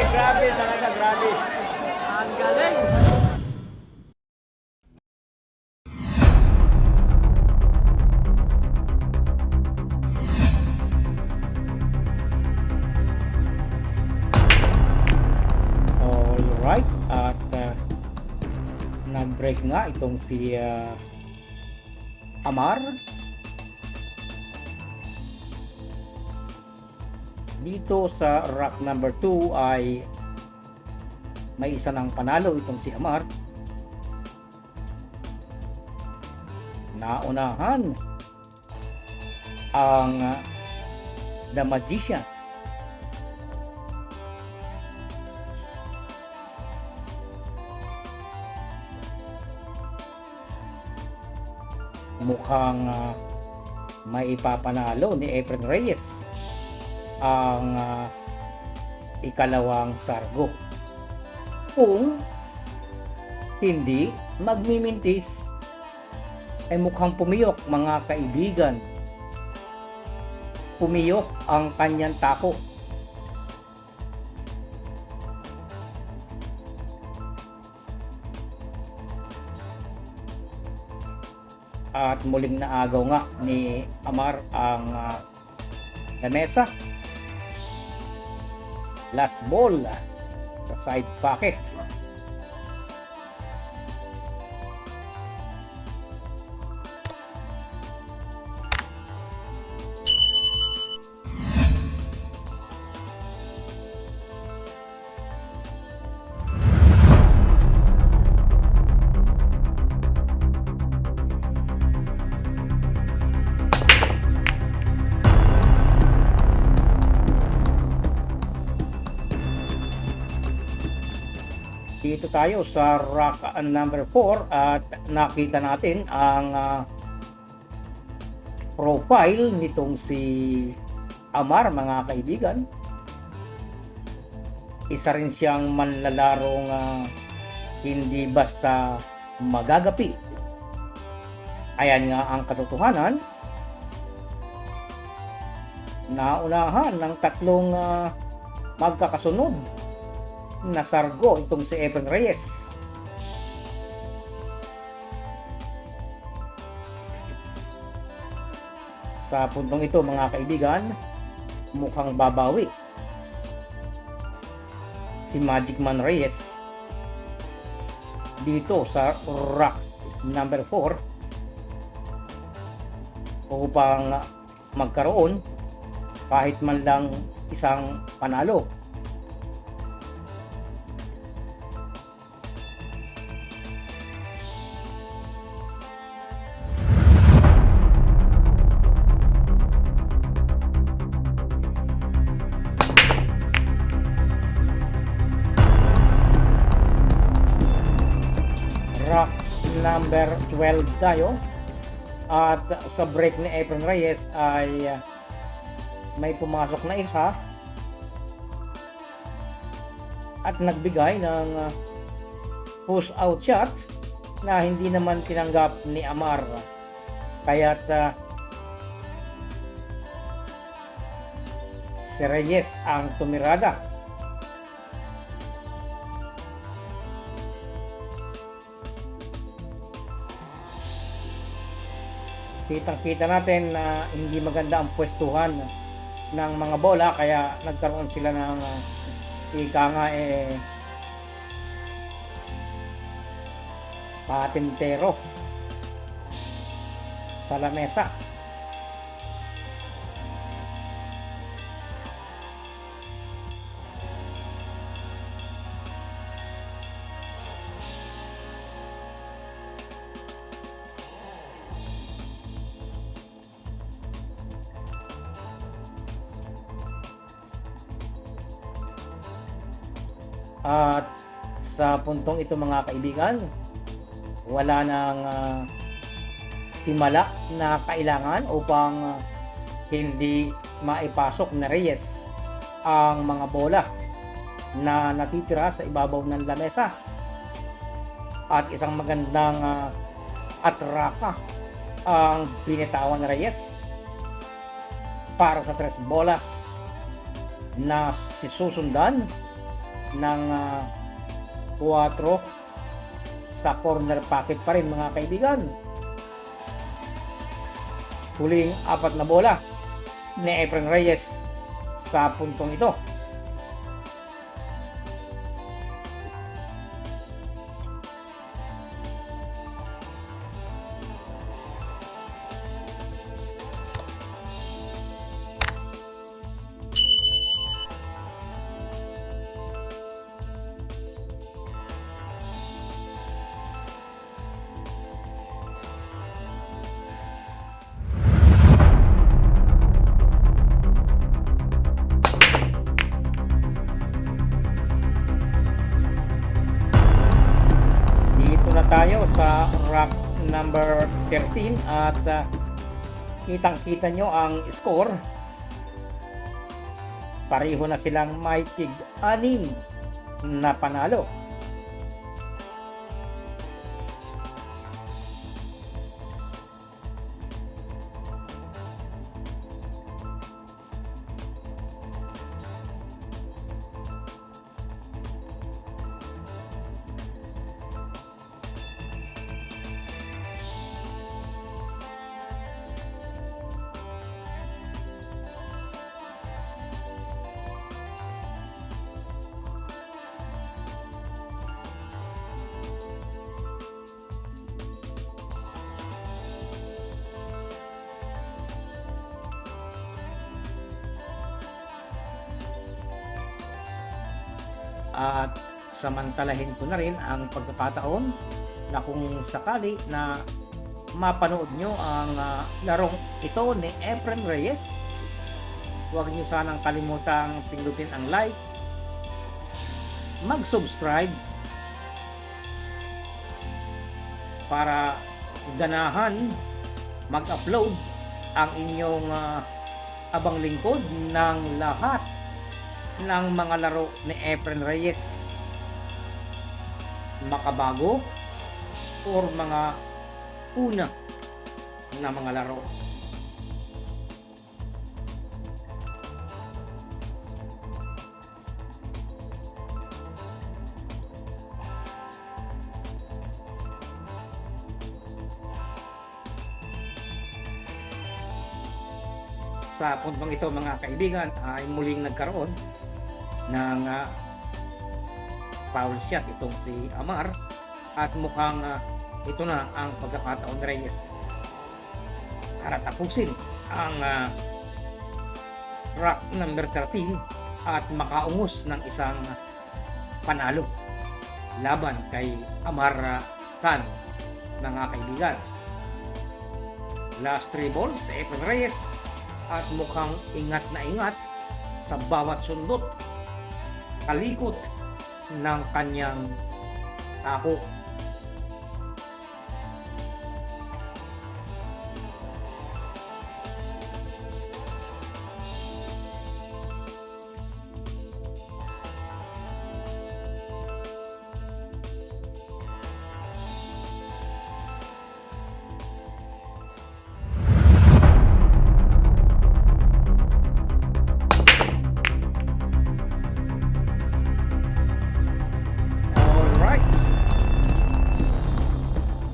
grabe talaga, grabe. Ang galing! Alright, at nag-break nga itong si Amar. Dito sa rack number 2 ay may isa ng panalo itong si Amar. Naunahan ang The Magician. Mukhang may ipapanalo ni Efren Reyes ang ikalawang sargo kung hindi magmimintis ay mukhang pumiyok, mga kaibigan. Pumiyok ang kanyang tako. At muling naagaw nga ni Amar ang lamesa. Last ball sa side pocket. Dito tayo sa rack number 4 at nakita natin ang profile nitong si Amar, mga kaibigan. Isa rin siyang manlalarong hindi basta magagapi. Ayan nga ang katotohanan. Naunahan ng tatlong magkakasunod na sargo itong si Efren Reyes. Sa puntong ito, mga kaibigan, mukhang babawi si Magic Man Reyes dito sa rack number 4 upang magkaroon kahit man lang isang panalo. Rack number 12 tayo, at sa break ni Efren Reyes ay may pumasok na isa at nagbigay ng push out shot na hindi naman tinanggap ni Amar, kaya't si Reyes ang tumirada. Kitang-kita natin na hindi maganda ang pwestuhan ng mga bola, kaya nagkaroon sila ng ika nga patintero sa lamesa. At sa puntong ito, mga kaibigan, wala nang himala na kailangan upang hindi maipasok na Reyes ang mga bola na natitira sa ibabaw ng lamesa. At isang magandang atraka ang binitawan ni Reyes para sa 3 bolas na susundan ng 4 sa corner pocket pa rin mga kaibigan. Huling 4 na bola ni Efren Reyes sa puntong ito. Tayo sa rack number 13 at kitang-kita nyo ang score. Pareho na silang may tig-6 na panalo. At samantalahin ko na rin ang pagkakataon na kung sakali na mapanood nyo ang larong ito ni Efren Reyes, huwag nyo sanang kalimutang pindutin ang like, mag-subscribe para ganahan mag-upload ang inyong abang lingkod ng lahat ng mga laro ni Efren Reyes, makabago or mga una na mga laro. Sa puntong ito mga kaibigan ay muling nagkaroon ng foul shot itong si Amar at mukhang ito na ang pagkakataon ni Reyes para tapusin ang rack number 13 at makaungos ng isang panalo laban kay Amar Khan mga kaibigan. Last 3 balls sa Efren Reyes at mukhang ingat na ingat sa bawat sundot kalikot ng kanyang tako.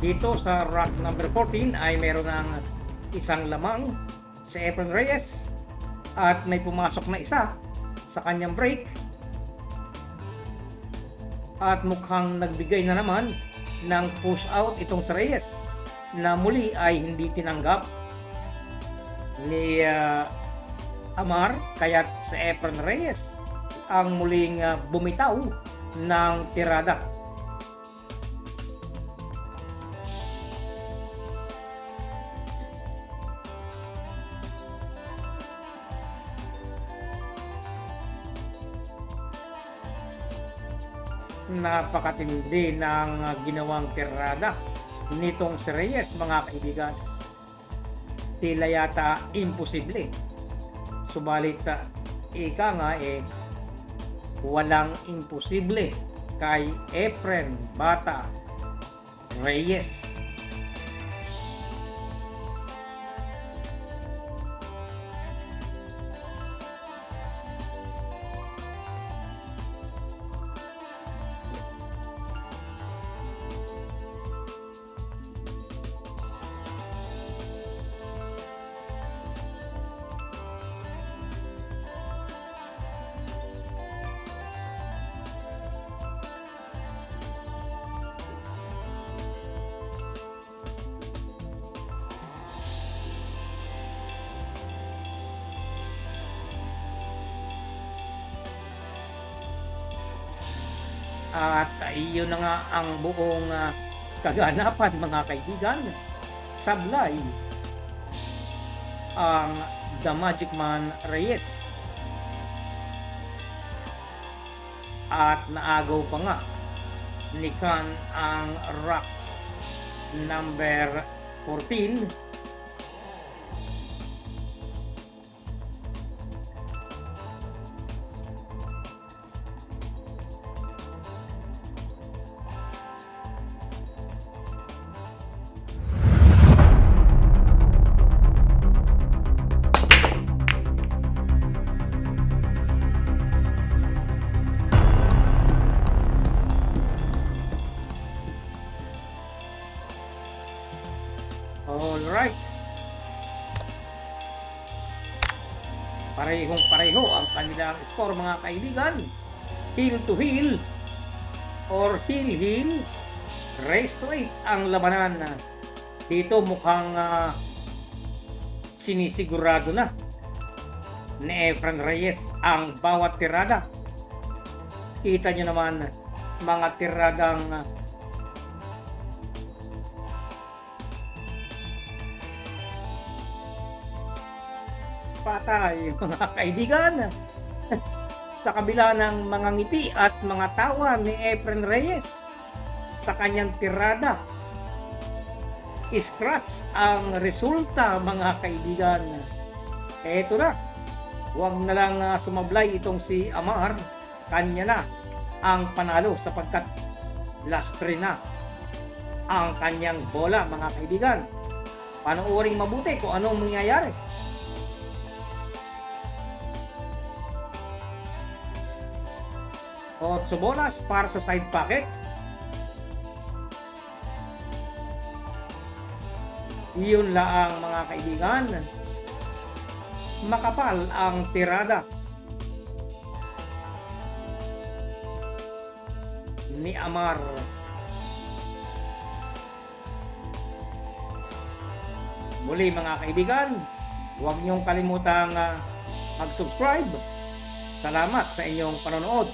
Dito sa rack number 14 ay meron ng isang lamang si Efren Reyes at may pumasok na isa sa kanyang break at mukhang nagbigay na naman ng push out itong si Reyes na muli ay hindi tinanggap ni Amar, kaya't si Efren Reyes ang muling bumitaw ng tirada. Napakatindi ng ginawang tirada nitong si Reyes mga kaibigan. Tila yata imposible, subalit ika nga walang imposible kay Efren Bata Reyes. At iyon na nga ang buong kaganapan mga kaibigan. Sablay ang The Magic Man Reyes. At naagaw pa nga ni Khan ang Rock number 14. Alright. Parehong-pareho ang kanilang score mga kaibigan. Heel to heel or heel, race to 8 ang labanan. Dito mukhang sinisigurado na ni Efren Reyes ang bawat tirada. Kita nyo naman mga tiradang patay mga kaibigan. Sa kabila ng mga ngiti at mga tawa ni Efren Reyes sa kanyang tirada, scratch ang resulta mga kaibigan. Eto na, huwag na lang sumablay itong si Amar. Kanya na ang panalo sapagkat last 3 na ang kanyang bola mga kaibigan. Panoorin mabuti kung anong mangyayari. 8 bolas para sa side pocket. Iyon lang mga kaibigan. Makapal ang tirada ni Amar. Muli mga kaibigan, huwag niyong kalimutang mag-subscribe. Salamat sa inyong panonood.